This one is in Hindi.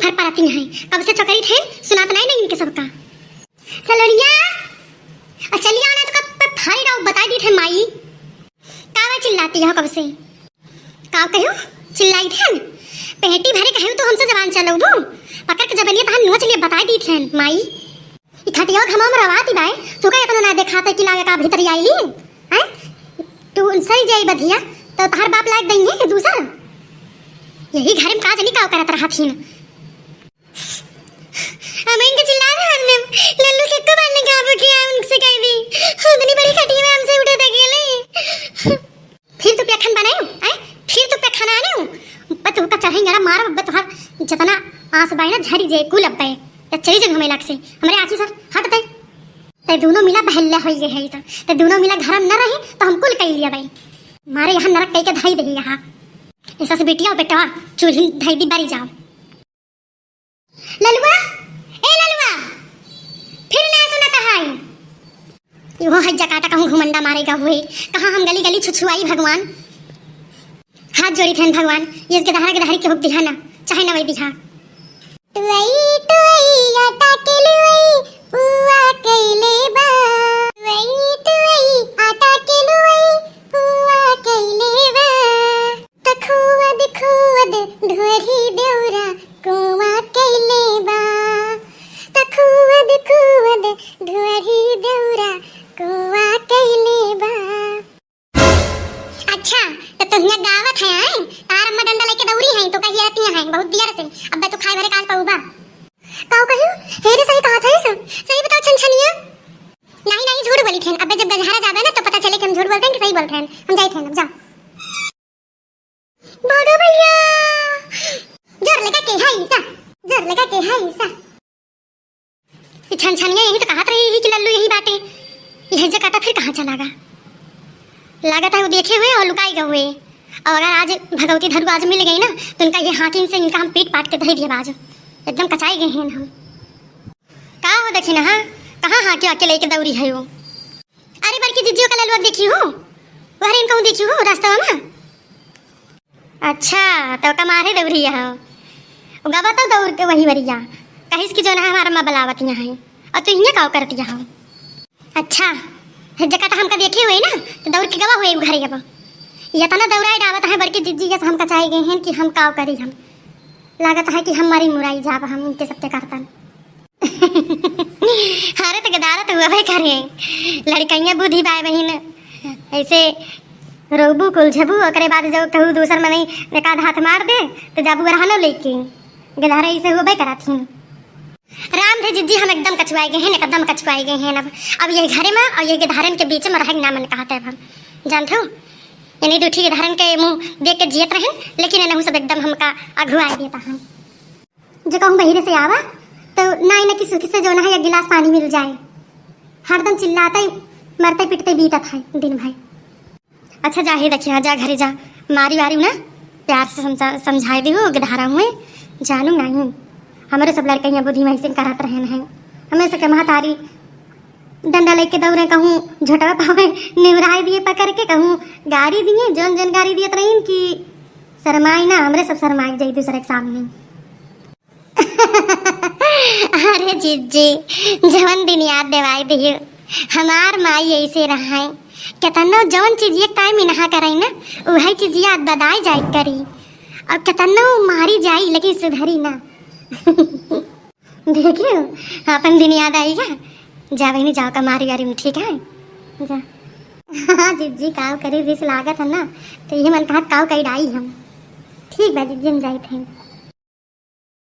घर पर आती हैं, कब से चौकरी थे, सुनात नहीं इनके सबका। सलोनिया चलिए आना तो कब फाड़ी रहो, बता दी थे माई। कावा चिल्लाती हो कब से? का कहो चिल्लाई थे पेटी भरे कहूँ तो हमसे जबान चलो दो पकड़ के जबनिया तहन नोच लिए बता दी थे माई। इखटिया घमा में रवाती बाय तू का इतना ना देखाता कि लागे का भीतर आईली हैं तू सही जाई बधिया तो तार बाप लायक देंगे कि दूसरा यही घर में काज नहीं का करत रहा थी। हम इनके चिल्ला रहे हमने लल्लू के को बाल निकाल के उनसे कह दी उतनी बड़ी खटिया में हमसे उठे थे अकेले। फिर तू पेखन बनाए हैं, फिर तू पेखन आने हूं पत ऊपर चढ़ेंगे ना मार बब्बे तुहार जतना आंस बाई ना झड़ी जे कुल अब्बे या चली जग हमें लाग से हमरे आंखी सर हटते ते दोनों मिला बहल्ला होई गए है ते दोनों मिला घर में न रहे तो हम कुल कह लिया भाई मारे यहाँ नरक कह के धाई दे यहाँ ऐसा से बेटिया बेटा चूल्ही धाई दी बारी जाओ। ललुआ ए ललुआ फिर ना सुनाता है यो है जकाटा कहूँ घुमंडा मारेगा हुए कहाँ हम गली गली छुछुआई भगवान हाथ जोड़ी थे भगवान ये के धारी के हुक दिखा ना चाहे ना वही दिखा टुई टुई आटा के लुई पुआ कैले बा टुई आटा के लुई पुआ कैले बा तखुवद खुवद ढोरी देउरा कोवा कैले बा तखुवद खुवद ढोरी देउरा कोवा कैले बा। अच्छा तो तुमने गावत है आए तार अम्मा डंडा लेके दौड़ी है तो कही आती है बहुत देर से अब तो खाए भरे काल पाऊबा काऊ कहियो हे रे सही कहा था सब सही बताओ छनछनिया नहीं झूठ बोली थे अब जब गजहारा जाबे ना तो पता चले कि हम झूठ बोलते हैं कि सही बोलते हैं हम जाई थे अब जाओ बड़ो भैया जोर लगा के है ईसा जोर लगा के है ईसा ये छनछनिया यही तो कहत रही कि लल्लू यही बाटे यह जकाटा फिर कहां चलागा लागत है वो देखे हुए और लुकाई गए हुए और अगर आज भगवती धरू आज मिल गई ना तो उनका ये हाकिम से इनका हम पीट पाट के धर दिया बाज एकदम कचाई गए हैं हम का हो देखी ना हाँ कहाँ हाँ क्यों अकेले के दौड़ी है वो अरे बल्कि जिज्जियों का ललुआ देखी हो वह इनका देखी हो रास्ता में अच्छा तो कमारे दौड़ी है गवा तो दौड़ के वही वरिया कहीं की जो ना हमारा माँ बलावत यहाँ है और तू इन्हें काव करती है अच्छा जकाटा हमका देखे हुए ना तो दौड़ के गवा हुए घरे अब ये तना दौड़ाई डावत है बल्कि जिज्जी के हम कचाए गए हैं कि हम काव करी हम लागत है कि हमारी मुराई जाब हम इनके सबके करतन हारे तो गदारत हुआ भाई करे लड़कइया बुद्धि बाय बहिन ऐसे रोबू कुलझबू ओकरे बाद जो कहू दूसर में नहीं एक आध हाथ मार दे तो जाबू रहनो लेके गदारा ऐसे हुआ भाई कराथीन राम थे जिज्जी हम एकदम कछुआए गए हैं एकदम कछुआए गए हैं अब ये घरे में और ये धारण के बीच में रह ना मन कहते हैं हम जानते हो यानी दूठी के धारण के मुंह देख के जियत रहे लेकिन एनहु सब एकदम हमका अघुआ देता है जो कहूँ बहिरे से आवा तो ना ना किसी से जो ना है एक गिलास पानी मिल जाए हरदम चिल्लाता ही मरते पिटते बीता था दिन भाई। अच्छा जा ही देखिए जा घरे जा मारी वारी ना प्यार से समझाए दी हो धारा हुए जानू नहीं हमारे सब लड़के बुद्धि में से करत रहे हैं हमें से महतारी डंडा लेके दौड़े कहूँ झोटवा पावे निवराई दिए पकड़ के कहूँ गाड़ी दिए जौन जौन गाड़ी दिए रही कि शरमाई ना हमरे सब शरमाई जाई दूसरे के सामने। अरे जिज्जी जवन दिन याद देवाई दिए हमार माई ऐसे रहा केतनो जौन चीज एक टाइम नहा करे ना वही चीज याद बदाई जाए करी और केतनो मारी जाई लेकिन सुधरी ना देखियो अपन दिन याद आएगा जावे नहीं जाओ का मारी वारी में ठीक है जा। हाँ जिज्जी काव करी रिस लागत है ना तो ये मन कहा काव कई डाई हम ठीक बा जिज्जी हम जाए थे।